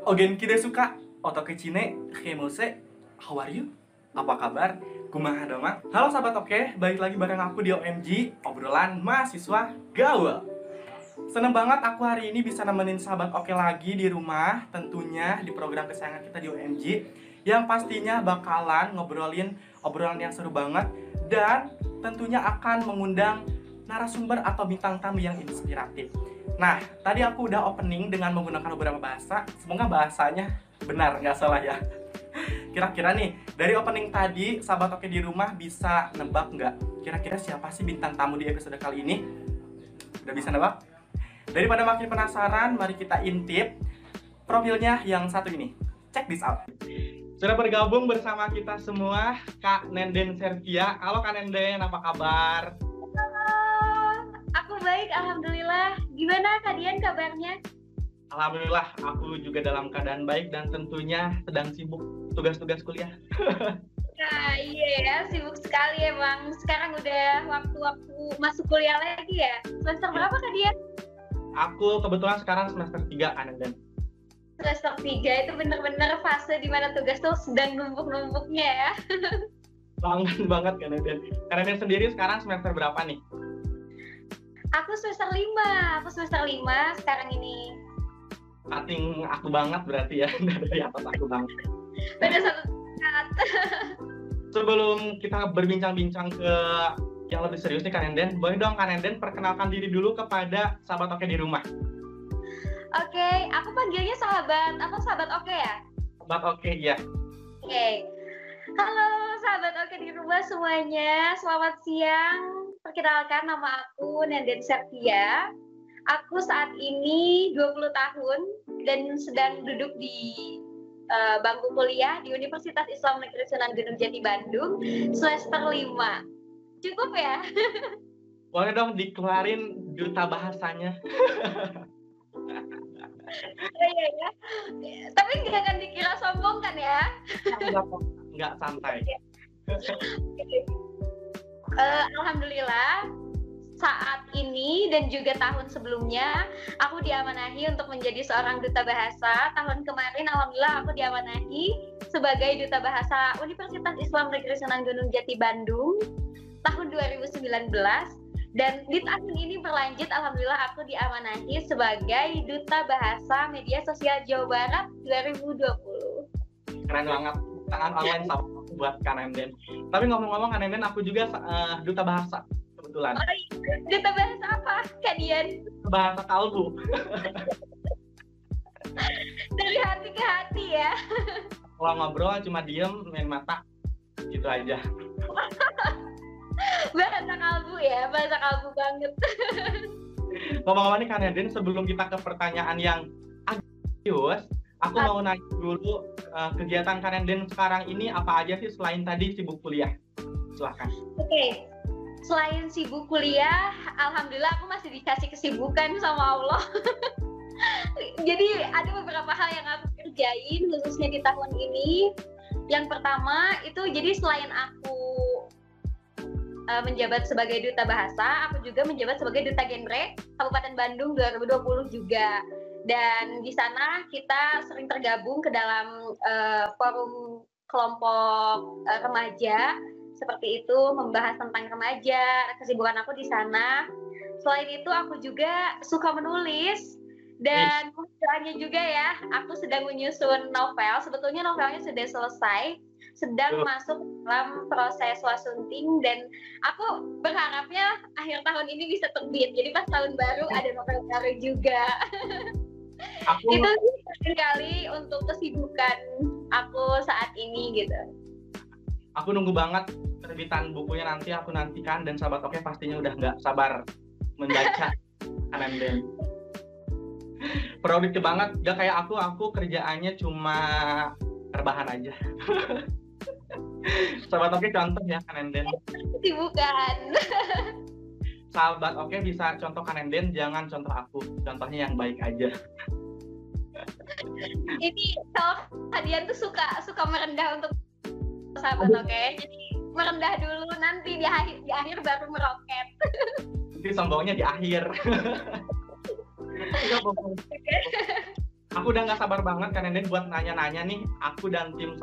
Ogen kita suka oto kecine, hemose, how are you? Apa kabar? Kumaha doma? Halo sahabat oke, balik lagi bareng aku di OMG, obrolan mahasiswa gaul. Seneng banget aku hari ini bisa nemenin sahabat oke lagi di rumah, tentunya di program kesayangan kita di OMG, yang pastinya bakalan ngobrolin obrolan yang seru banget dan tentunya akan mengundang narasumber atau bintang tamu yang inspiratif. Nah, tadi aku udah opening dengan menggunakan beberapa bahasa. Semoga bahasanya benar, nggak salah ya. Kira-kira nih, dari opening tadi, sahabat oke di rumah bisa nebak nggak? Kira-kira siapa sih bintang tamu di episode kali ini? Udah bisa nebak? Daripada makin penasaran, mari kita intip profilnya yang satu ini. Check this out. Sudah bergabung bersama kita semua, Kak Nenden Servia. Halo Kak Nenden, apa kabar? Aku baik, alhamdulillah. Gimana Kak Dian kabarnya? Alhamdulillah, aku juga dalam keadaan baik dan tentunya sedang sibuk tugas-tugas kuliah. Nah, iya ya, sibuk sekali emang. Sekarang udah waktu-waktu masuk kuliah lagi ya. Semester berapa Kak Dian? Aku kebetulan sekarang semester 3, Nenden. Semester 3 itu bener-bener fase dimana tugas tuh sedang numpuk-numpuknya ya. Banget kan Nenden. Nenden sendiri sekarang semester berapa nih? Aku semester 5 sekarang ini. Cutting aku banget berarti ya, dari atas aku banget. Beda satu tingkat. Sebelum kita berbincang-bincang ke yang lebih serius nih Kak Nenden, boleh dong Kak Nenden perkenalkan diri dulu kepada sahabat oke di rumah. Oke, aku panggilnya sahabat oke ya? Sahabat oke, ya. Oke. Halo sahabat oke di rumah semuanya, selamat siang. Perkenalkan, nama aku Nenden Servia. Aku saat ini 20 tahun dan sedang duduk di bangku kuliah di Universitas Islam Negeri Sunan Gunung Jati Bandung, semester 5. Cukup ya? Boleh dong dikeluarin duta bahasanya. Iya ya. Tapi nggak akan dikira sombong kan ya? Nggak santai. Alhamdulillah saat ini dan juga tahun sebelumnya aku diamanahi untuk menjadi seorang duta bahasa. Tahun kemarin alhamdulillah aku diamanahi sebagai duta bahasa Universitas Islam Negeri Sunan Gunung Jati Bandung tahun 2019, dan di tahun ini berlanjut alhamdulillah aku diamanahi sebagai duta bahasa media sosial Jawa Barat 2020. Keren banget, tangan online sama buat Kak Nenden. Tapi ngomong-ngomong Kak Nenden, aku juga duta bahasa kebetulan. Oh, iya. Duta bahasa apa Kak Dian? Bahasa kalbu. Dari hati ke hati ya. Kalau ngobrol cuma diem, main mata, gitu aja. Bahasa kalbu ya, bahasa kalbu banget. Ngomong-ngomong nih Kak Nenden, sebelum kita ke pertanyaan yang agak serius, aku mau nanya dulu, kegiatan Kak Nenden sekarang ini apa aja sih selain tadi sibuk kuliah? Silahkan. Oke. Selain sibuk kuliah, alhamdulillah aku masih dikasih kesibukan sama Allah. Jadi ada beberapa hal yang aku kerjain khususnya di tahun ini. Yang pertama itu jadi selain aku menjabat sebagai duta bahasa, aku juga menjabat sebagai duta genre Kabupaten Bandung 2020 juga. Dan di sana kita sering tergabung ke dalam forum kelompok remaja seperti itu, membahas tentang remaja. Kesibukan aku di sana. Selain itu aku juga suka menulis dan kebetulannya juga ya, aku sedang menyusun novel. Sebetulnya novelnya sudah selesai, sedang masuk dalam proses wasunting, dan aku berharapnya akhir tahun ini bisa terbit. Jadi pas tahun baru ada novel baru juga. Itu sekali untuk kesibukan aku saat ini gitu. Aku nunggu banget terbitan bukunya, nanti aku nantikan, dan sahabat oke pastinya udah nggak sabar membaca Nenden. Produktif banget, gak kayak aku kerjaannya cuma rebahan aja. Sahabat oke contoh ya Nenden. Kesibukan. sahabat oke bisa contoh Kanenden, jangan contoh aku. Contohnya yang baik aja. Ini kalau kalian tuh suka merendah untuk sahabat oke. Jadi merendah dulu, nanti di akhir baru meroket. Nanti sombongnya di akhir. Aku udah nggak sabar banget Kanenden buat nanya-nanya nih. Aku dan tim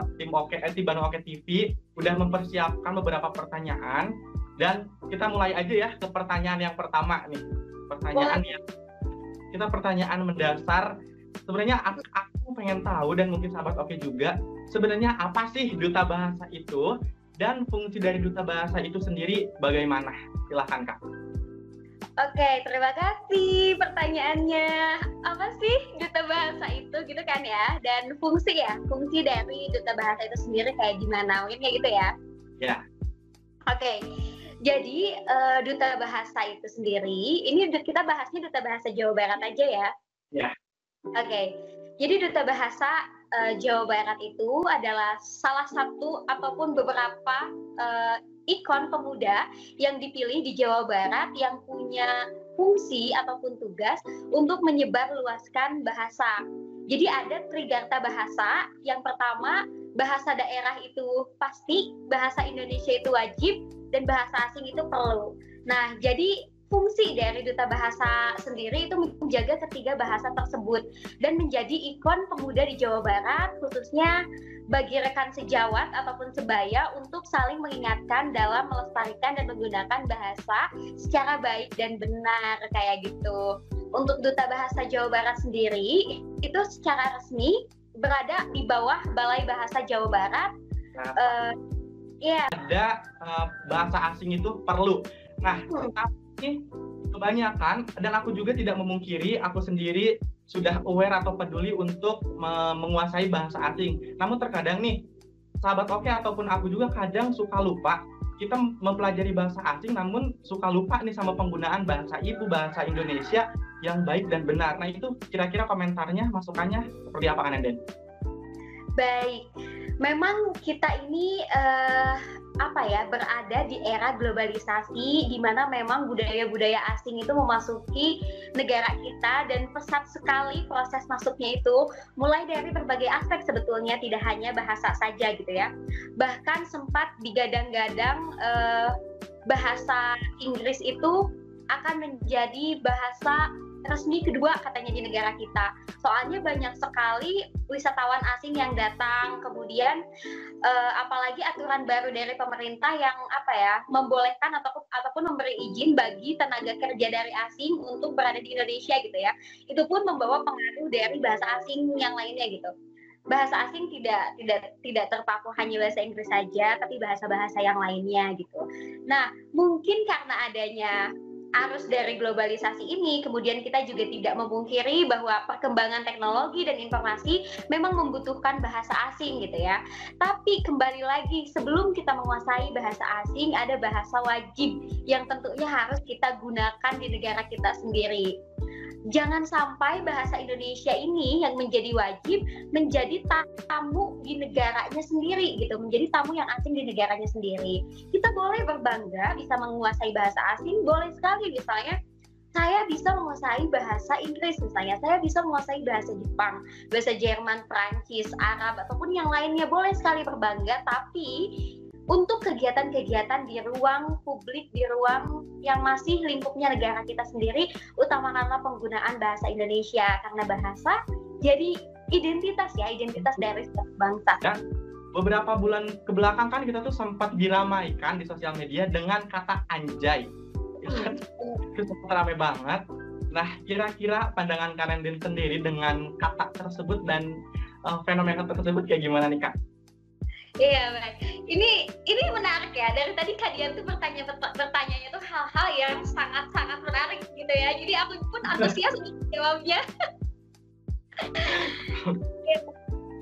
Bandung Oke TV udah mempersiapkan beberapa pertanyaan dan kita mulai aja ya ke pertanyaan yang pertama nih. Pertanyaan mendasar. Sebenarnya aku pengen tahu dan mungkin sahabat Oke juga, sebenarnya apa sih duta bahasa itu dan fungsi dari duta bahasa itu sendiri bagaimana? Silahkan Kak. Oke, terima kasih pertanyaannya. Apa sih duta bahasa itu gitu kan ya? Dan fungsi dari duta bahasa itu sendiri kayak gimana? Mungkin kayak gitu ya? Ya. Oke, jadi duta bahasa itu sendiri, ini kita bahasnya duta bahasa Jawa Barat aja ya? Ya. Oke, jadi duta bahasa Jawa Barat itu adalah salah satu ataupun beberapa ikon pemuda yang dipilih di Jawa Barat yang punya fungsi ataupun tugas untuk menyebarluaskan bahasa. Jadi ada trigarta bahasa. Yang pertama, bahasa daerah itu pasti, bahasa Indonesia itu wajib, dan bahasa asing itu perlu. Nah, jadi fungsi dari duta bahasa sendiri itu menjaga ketiga bahasa tersebut dan menjadi ikon pemuda di Jawa Barat, khususnya bagi rekan sejawat ataupun sebaya untuk saling mengingatkan dalam melestarikan dan menggunakan bahasa secara baik dan benar kayak gitu. Untuk duta bahasa Jawa Barat sendiri itu secara resmi berada di bawah Balai Bahasa Jawa Barat. Ada bahasa asing itu perlu. Nah, tapi kebanyakan, dan aku juga tidak memungkiri, aku sendiri sudah aware atau peduli untuk menguasai bahasa asing. Namun terkadang nih, sahabat Oke ataupun aku juga kadang suka lupa. Kita mempelajari bahasa asing namun suka lupa nih sama penggunaan bahasa ibu, bahasa Indonesia yang baik dan benar. Nah itu kira-kira komentarnya, masukannya seperti apa kan Anden? Baik, memang kita ini berada di era globalisasi di mana memang budaya-budaya asing itu memasuki negara kita dan pesat sekali proses masuknya itu mulai dari berbagai aspek sebetulnya, tidak hanya bahasa saja gitu ya. Bahkan sempat digadang-gadang bahasa Inggris itu akan menjadi bahasa resmi kedua katanya di negara kita. Soalnya banyak sekali wisatawan asing yang datang, kemudian apalagi aturan baru dari pemerintah yang membolehkan ataupun memberi izin bagi tenaga kerja dari asing untuk berada di Indonesia gitu ya. Itu pun membawa pengaruh dari bahasa asing yang lainnya gitu. Bahasa asing tidak terpaku hanya bahasa Inggris saja, tapi bahasa-bahasa yang lainnya gitu. Nah, mungkin karena adanya arus dari globalisasi ini, kemudian kita juga tidak memungkiri bahwa perkembangan teknologi dan informasi memang membutuhkan bahasa asing gitu ya. Tapi kembali lagi, sebelum kita menguasai bahasa asing, ada bahasa wajib yang tentunya harus kita gunakan di negara kita sendiri. Jangan sampai bahasa Indonesia ini yang menjadi wajib menjadi tamu di negaranya sendiri gitu, menjadi tamu yang asing di negaranya sendiri. Kita boleh berbangga bisa menguasai bahasa asing, boleh sekali, misalnya saya bisa menguasai bahasa Inggris, misalnya saya bisa menguasai bahasa Jepang, bahasa Jerman, Prancis, Arab ataupun yang lainnya, boleh sekali berbangga. Tapi untuk kegiatan-kegiatan di ruang publik, di ruang yang masih lingkupnya negara kita sendiri, utamakanlah penggunaan bahasa Indonesia, karena bahasa jadi identitas dari setiap bangsa. Dan beberapa bulan kebelakang kan kita tuh sempat diramaikan di sosial media dengan kata anjay. Itu sempat ramai banget. Nah, kira-kira pandangan Kanenden sendiri dengan kata tersebut dan fenomena tersebut kayak gimana nih Kak? Iya, baik. Ini menarik ya. Dari tadi kalian tuh bertanyanya tuh hal-hal yang sangat-sangat menarik gitu ya. Jadi aku pun antusias untuk jawabnya.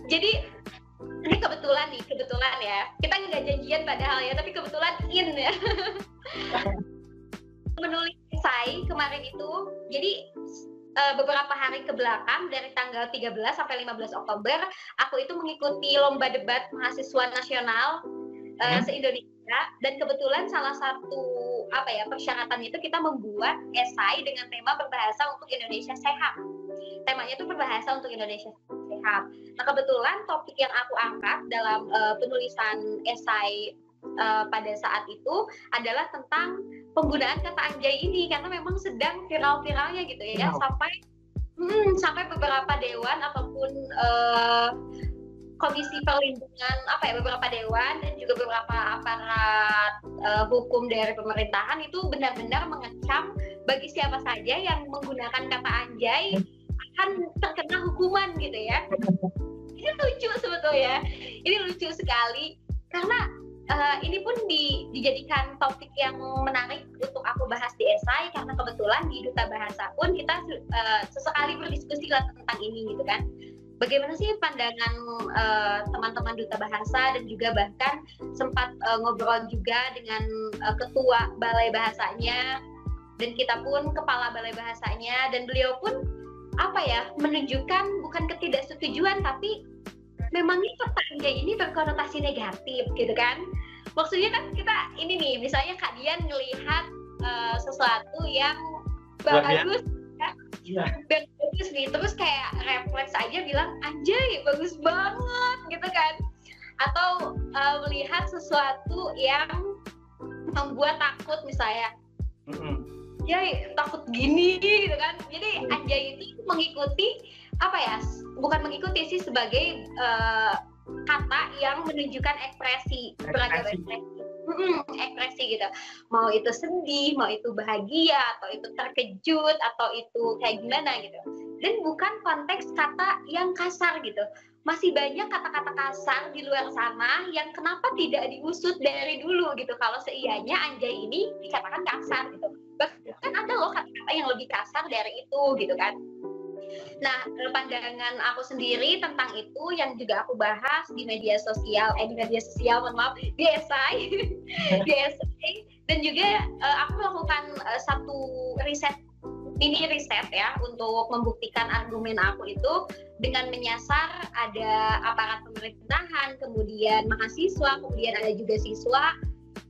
Jadi ini kebetulan ya. Kita nggak janjian padahal ya, tapi kebetulan ya. Menulis esai kemarin itu, jadi beberapa hari ke belakang dari tanggal 13 sampai 15 Oktober aku itu mengikuti lomba debat mahasiswa nasional se-Indonesia, dan kebetulan salah satu apa ya, persyaratannya itu kita membuat esai dengan tema berbahasa untuk Indonesia sehat. Temanya itu berbahasa untuk Indonesia sehat. Nah, kebetulan topik yang aku angkat dalam penulisan esai pada saat itu adalah tentang penggunaan kata anjay ini, karena memang sedang viral-viralnya gitu ya, sampai beberapa dewan ataupun komisi perlindungan beberapa dewan dan juga beberapa aparat hukum dari pemerintahan itu benar-benar mengecam bagi siapa saja yang menggunakan kata anjay akan terkena hukuman gitu ya. Ini lucu sebetulnya, ini lucu sekali karena ini pun dijadikan topik yang menarik untuk aku bahas di esai, karena kebetulan di Duta Bahasa pun kita sesekali berdiskusi lah tentang ini gitu kan. Bagaimana sih pandangan teman-teman Duta Bahasa, dan juga bahkan sempat ngobrol juga dengan ketua Balai Bahasanya, dan kita pun kepala Balai Bahasanya, dan beliau pun menunjukkan bukan ketidaksetujuan, tapi memangnya kata anjay ini berkonotasi negatif gitu kan. Maksudnya kan kita ini nih, misalnya Kak Dian ngelihat sesuatu yang bagus bagus nih, terus kayak refleks aja bilang anjay bagus banget gitu kan, atau melihat sesuatu yang membuat takut misalnya, anjay takut gini gitu kan. Jadi anjay itu mengikuti bukan mengikuti sih, sebagai kata yang menunjukkan ekspresi, beragam ekspresi gitu, mau itu sedih, mau itu bahagia, atau itu terkejut, atau itu kayak gimana gitu, dan bukan konteks kata yang kasar gitu. Masih banyak kata-kata kasar di luar sana yang kenapa tidak diusut dari dulu gitu, kalau seianya anjay ini dikatakan kasar gitu. Bahkan ada loh kata-kata yang lebih kasar dari itu gitu kan. Nah, pandangan aku sendiri tentang itu yang juga aku bahas di media sosial, di esai, dan juga aku melakukan satu mini riset ya, untuk membuktikan argumen aku itu dengan menyasar ada aparat pemerintahan, kemudian mahasiswa, kemudian ada juga siswa,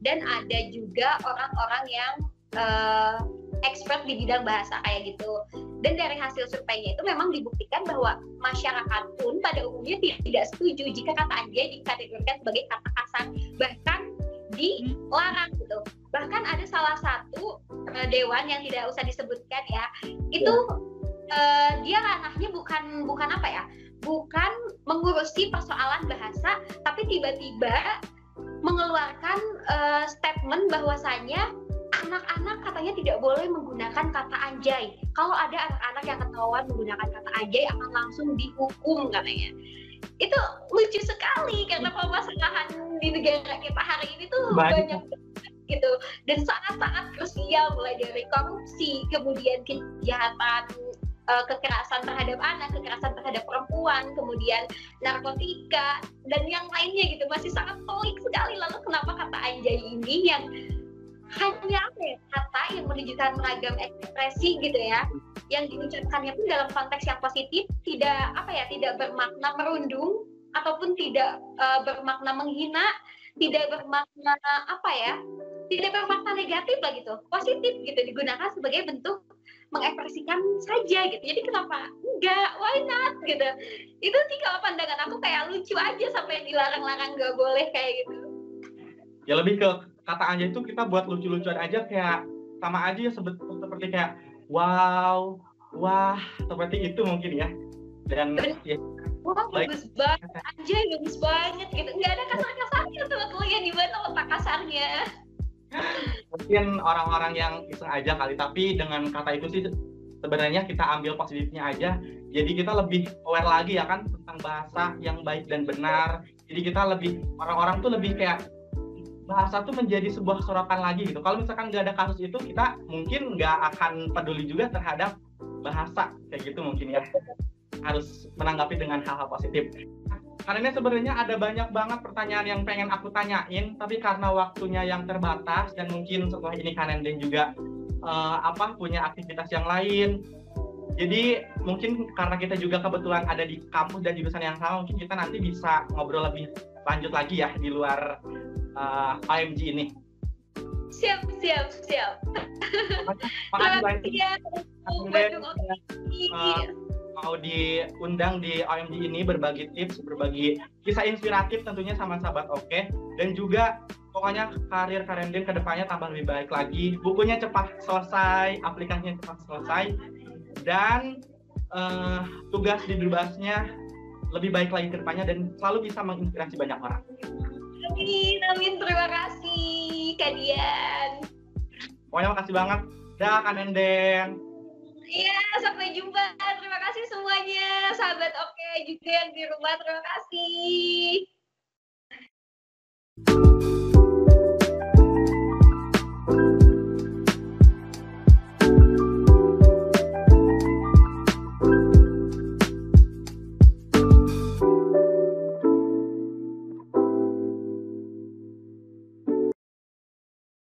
dan ada juga orang-orang yang expert di bidang bahasa kayak gitu. Dan dari hasil surveinya itu memang dibuktikan bahwa masyarakat pun pada umumnya tidak setuju jika kata anjay dikategorikan sebagai kata kasar, bahkan dilarang gitu. Bahkan ada salah satu dewan yang tidak usah disebutkan ya, itu dia ranahnya bukan bukan mengurusi persoalan bahasa, tapi tiba-tiba mengeluarkan statement bahwasanya anak-anak katanya tidak boleh menggunakan kata anjay. Kalau ada anak-anak yang ketahuan menggunakan kata anjay akan langsung dihukum katanya. Itu lucu sekali, karena permasalahan di negara kita hari ini tuh banyak gitu, dan sangat-sangat krusial, mulai dari korupsi, kemudian kejahatan, kekerasan terhadap anak, kekerasan terhadap perempuan, kemudian narkotika, dan yang lainnya gitu, masih sangat pelik sekali. Lalu kenapa kata anjay ini yang hanya kata yang menunjukkan beragam ekspresi gitu ya, yang diucapkannya pun dalam konteks yang positif, tidak bermakna merundung, ataupun tidak bermakna menghina, tidak bermakna tidak bermakna negatif lah gitu, positif gitu, digunakan sebagai bentuk mengekspresikan saja gitu. Jadi kenapa enggak, why not gitu. Itu sih kalau pandangan aku kayak lucu aja, sampai dilarang-larang nggak boleh kayak gitu. Ya lebih ke kata anjay itu kita buat lucu-lucuan aja, kayak sama aja ya, seperti kayak wow, wah, seperti itu mungkin ya. Dan ya, wah bagus banget, anjay bagus banget gitu. Nggak ada kasar-kasarnya sebetulnya, di mana letak kasarnya. Mungkin orang-orang yang iseng aja kali, tapi dengan kata itu sih sebenarnya kita ambil positifnya aja. Jadi kita lebih aware lagi ya kan tentang bahasa yang baik dan benar. Jadi kita orang-orang tuh lebih kayak bahasa tuh menjadi sebuah sorotan lagi gitu. Kalau misalkan nggak ada kasus itu, kita mungkin nggak akan peduli juga terhadap bahasa kayak gitu mungkin ya. Harus menanggapi dengan hal-hal positif. Karena sebenarnya ada banyak banget pertanyaan yang pengen aku tanyain, tapi karena waktunya yang terbatas dan mungkin setelah ini Kanen dan juga punya aktivitas yang lain. Jadi mungkin karena kita juga kebetulan ada di kampus dan jurusan yang sama, mungkin kita nanti bisa ngobrol lebih lanjut lagi ya di luar OMG ini. Siap, siap, siap. Makasih Terima banyak kasih ya, Bandung uh, mau diundang di OMG ini, berbagi tips, berbagi kisah inspiratif tentunya sama sahabat Oke, dan juga pokoknya karir Karenden ke depannya tambah lebih baik lagi, bukunya cepat selesai, aplikasinya cepat selesai, dan tugas di Drubasnya lebih baik lagi ke depannya dan selalu bisa menginspirasi banyak orang. Amin, amin, terima kasih Kak Dian. Pokoknya makasih banget. Dah Kak Nenden. Iya, sampai jumpa. Terima kasih semuanya. Sahabat Oke juga yang di rumah, terima kasih.